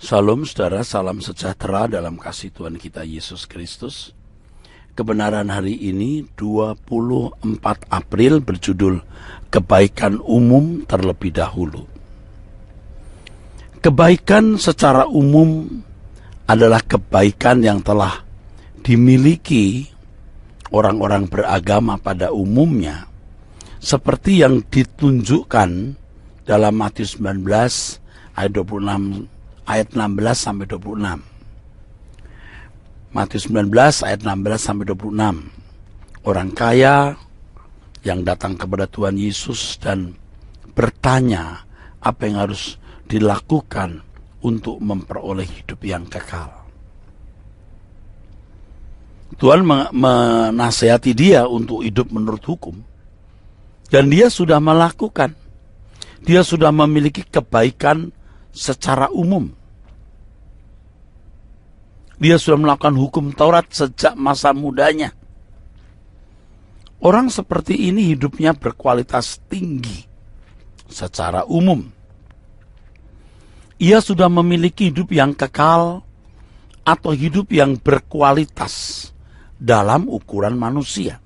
Salam saudara, salam sejahtera dalam kasih Tuhan kita Yesus Kristus. Kebenaran hari ini 24 April berjudul Kebaikan Umum Terlebih Dahulu. Kebaikan secara umum adalah kebaikan yang telah dimiliki orang-orang beragama pada umumnya, seperti yang ditunjukkan dalam Matius 19 ayat 26 ayat 16 sampai 26. Matius 19 ayat 16 sampai 26. Orang kaya yang datang kepada Tuhan Yesus dan bertanya apa yang harus dilakukan untuk memperoleh hidup yang kekal. Tuhan menasihati dia untuk hidup menurut hukum. Dan dia sudah melakukan. Dia sudah memiliki kebaikan secara umum. Dia sudah melakukan hukum Taurat sejak masa mudanya. Orang seperti ini hidupnya berkualitas tinggi secara umum. Ia sudah memiliki hidup yang kekal atau hidup yang berkualitas dalam ukuran manusia.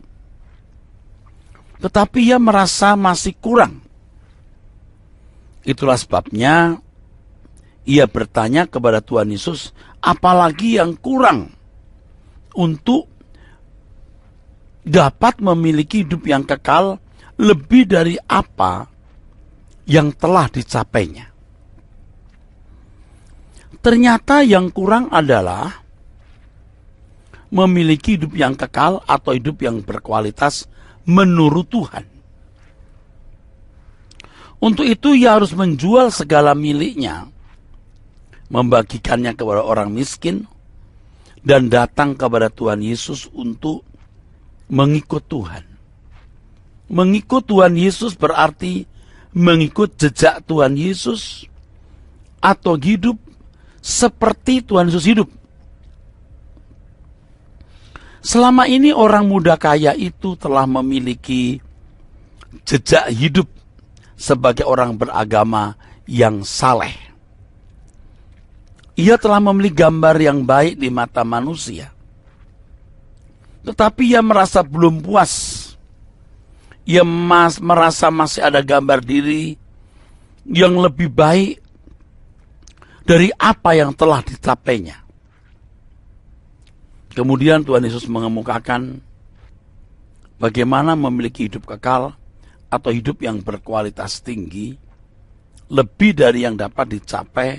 Tetapi ia merasa masih kurang. Itulah sebabnya ia bertanya kepada Tuhan Yesus, apalagi yang kurang untuk dapat memiliki hidup yang kekal lebih dari apa yang telah dicapainya. Ternyata yang kurang adalah memiliki hidup yang kekal atau hidup yang berkualitas menurut Tuhan. Untuk itu ia harus menjual segala miliknya, membagikannya kepada orang miskin, dan datang kepada Tuhan Yesus untuk mengikut Tuhan. Mengikut Tuhan Yesus berarti mengikut jejak Tuhan Yesus atau hidup seperti Tuhan Yesus hidup. Selama ini orang muda kaya itu telah memiliki jejak hidup sebagai orang beragama yang saleh. Ia telah memiliki gambar yang baik di mata manusia. Tetapi ia merasa belum puas. Ia merasa masih ada gambar diri yang lebih baik dari apa yang telah dicapainya. Kemudian Tuhan Yesus mengemukakan bagaimana memiliki hidup kekal atau hidup yang berkualitas tinggi lebih dari yang dapat dicapai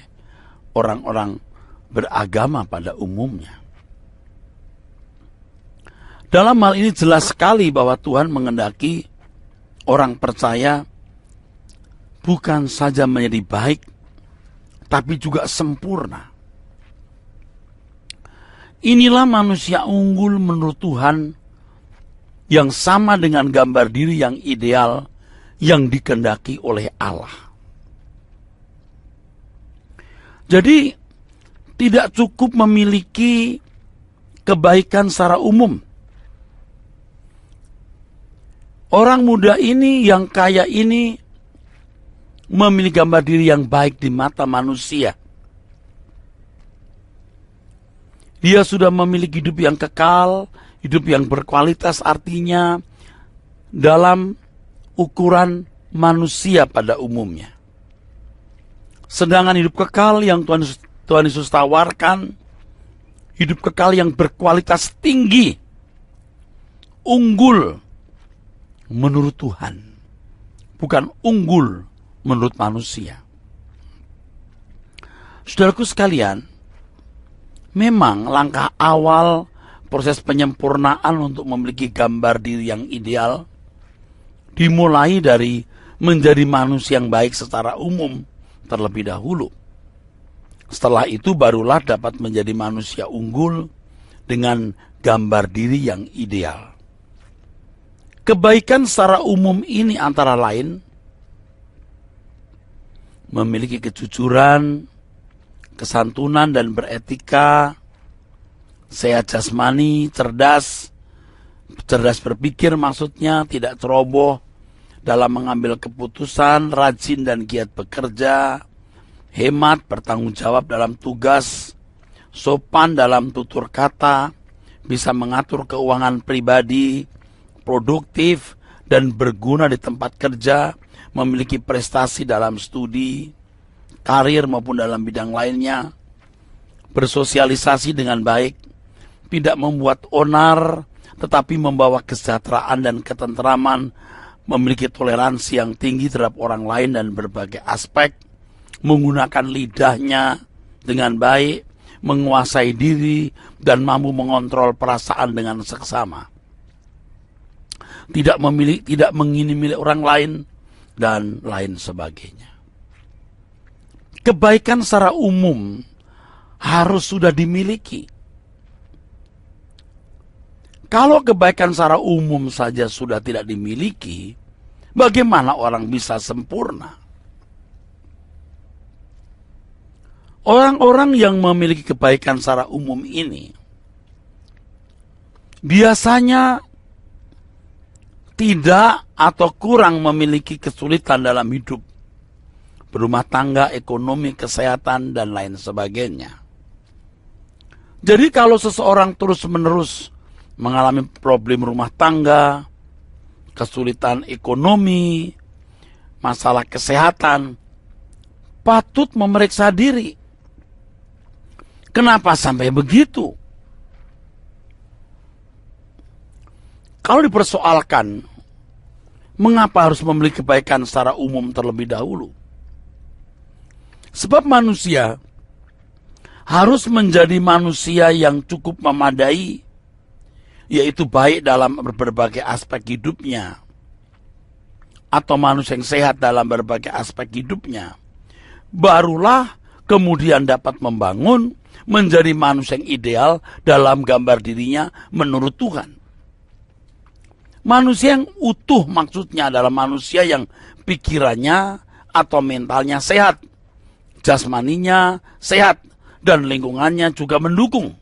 orang-orang beragama pada umumnya. Dalam hal ini jelas sekali bahwa Tuhan menghendaki orang percaya bukan saja menjadi baik, tapi juga sempurna. Inilah manusia unggul menurut Tuhan yang sama dengan gambar diri yang ideal yang dikehendaki oleh Allah. Jadi, tidak cukup memiliki kebaikan secara umum. Orang muda ini, yang kaya ini, memiliki gambar diri yang baik di mata manusia. Dia sudah memiliki hidup yang kekal, hidup yang berkualitas, artinya dalam ukuran manusia pada umumnya. Sedangkan hidup kekal yang Tuhan Yesus tawarkan, hidup kekal yang berkualitas tinggi, unggul menurut Tuhan, bukan unggul menurut manusia. Saudaraku sekalian, memang langkah awal proses penyempurnaan untuk memiliki gambar diri yang ideal dimulai dari menjadi manusia yang baik secara umum terlebih dahulu. Setelah itu barulah dapat menjadi manusia unggul dengan gambar diri yang ideal. Kebaikan secara umum ini antara lain memiliki kejujuran, kesantunan dan beretika, sehat jasmani, cerdas berpikir maksudnya, tidak ceroboh dalam mengambil keputusan, rajin dan giat bekerja, hemat, bertanggung jawab dalam tugas, sopan dalam tutur kata, bisa mengatur keuangan pribadi, produktif, dan berguna di tempat kerja, memiliki prestasi dalam studi, karir maupun dalam bidang lainnya, bersosialisasi dengan baik, tidak membuat onar, tetapi membawa kesejahteraan dan ketentraman, memiliki toleransi yang tinggi terhadap orang lain dan berbagai aspek, menggunakan lidahnya dengan baik, menguasai diri, dan mampu mengontrol perasaan dengan seksama. Tidak mengingini milik orang lain, dan lain sebagainya. Kebaikan secara umum harus sudah dimiliki. Kalau kebaikan secara umum saja sudah tidak dimiliki, bagaimana orang bisa sempurna? Orang-orang yang memiliki kebaikan secara umum ini biasanya tidak atau kurang memiliki kesulitan dalam hidup, berumah tangga, ekonomi, kesehatan, dan lain sebagainya. Jadi kalau seseorang terus-menerus mengalami problem rumah tangga, kesulitan ekonomi, masalah kesehatan, patut memeriksa diri. Kenapa sampai begitu? Kalau dipersoalkan, mengapa harus memiliki kebaikan secara umum terlebih dahulu? Sebab manusia harus menjadi manusia yang cukup memadai, yaitu baik dalam berbagai aspek hidupnya, atau manusia yang sehat dalam berbagai aspek hidupnya, barulah kemudian dapat membangun menjadi manusia yang ideal dalam gambar dirinya menurut Tuhan. Manusia yang utuh maksudnya adalah manusia yang pikirannya atau mentalnya sehat, jasmaninya sehat, dan lingkungannya juga mendukung.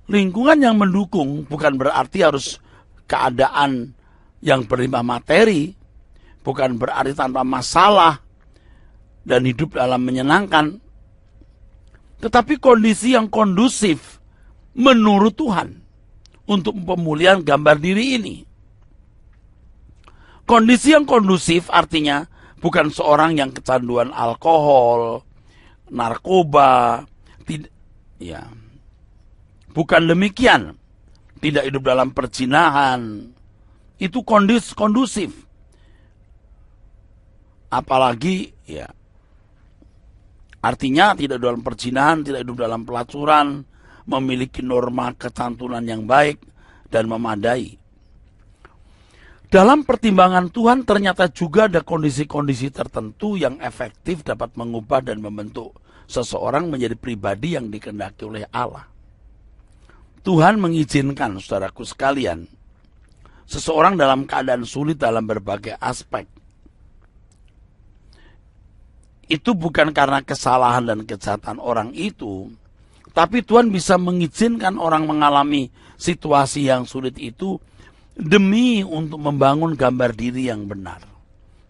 Lingkungan yang mendukung bukan berarti harus keadaan yang berlimpah materi, bukan berarti tanpa masalah dan hidup dalam menyenangkan, tetapi kondisi yang kondusif menurut Tuhan untuk pemulihan gambar diri ini. Kondisi yang kondusif artinya bukan seorang yang kecanduan alkohol, narkoba, bukan demikian. Tidak hidup dalam perzinahan. Itu kondusif. Apalagi artinya tidak dalam perzinahan, tidak hidup dalam pelacuran, memiliki norma kesantunan yang baik dan memadai. Dalam pertimbangan Tuhan ternyata juga ada kondisi-kondisi tertentu yang efektif dapat mengubah dan membentuk seseorang menjadi pribadi yang dikehendaki oleh Allah. Tuhan mengizinkan, saudaraku sekalian, seseorang dalam keadaan sulit dalam berbagai aspek. Itu bukan karena kesalahan dan kejahatan orang itu, tapi Tuhan bisa mengizinkan orang mengalami situasi yang sulit itu demi untuk membangun gambar diri yang benar.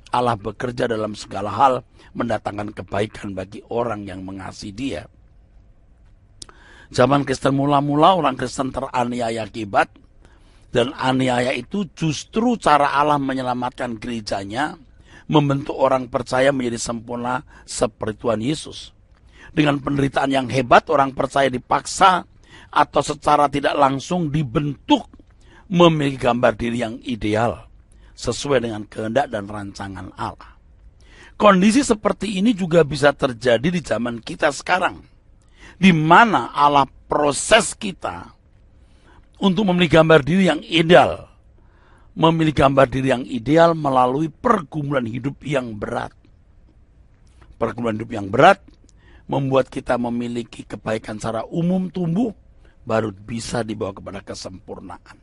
Allah bekerja dalam segala hal mendatangkan kebaikan bagi orang yang mengasihi Dia. Zaman Kristen mula-mula orang Kristen teraniaya akibat, dan aniaya itu justru cara Allah menyelamatkan gerejanya, membentuk orang percaya menjadi sempurna seperti Tuhan Yesus. Dengan penderitaan yang hebat, orang percaya dipaksa atau secara tidak langsung dibentuk memiliki gambar diri yang ideal sesuai dengan kehendak dan rancangan Allah. Kondisi seperti ini juga bisa terjadi di zaman kita sekarang, di mana Allah proses kita untuk memiliki gambar diri yang ideal, memiliki gambar diri yang ideal melalui pergumulan hidup yang berat. Pergumulan hidup yang berat membuat kita memiliki kebaikan secara umum tumbuh, baru bisa dibawa kepada kesempurnaan.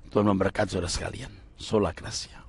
Tuhan memberkati saudara sekalian. Sola Gracia.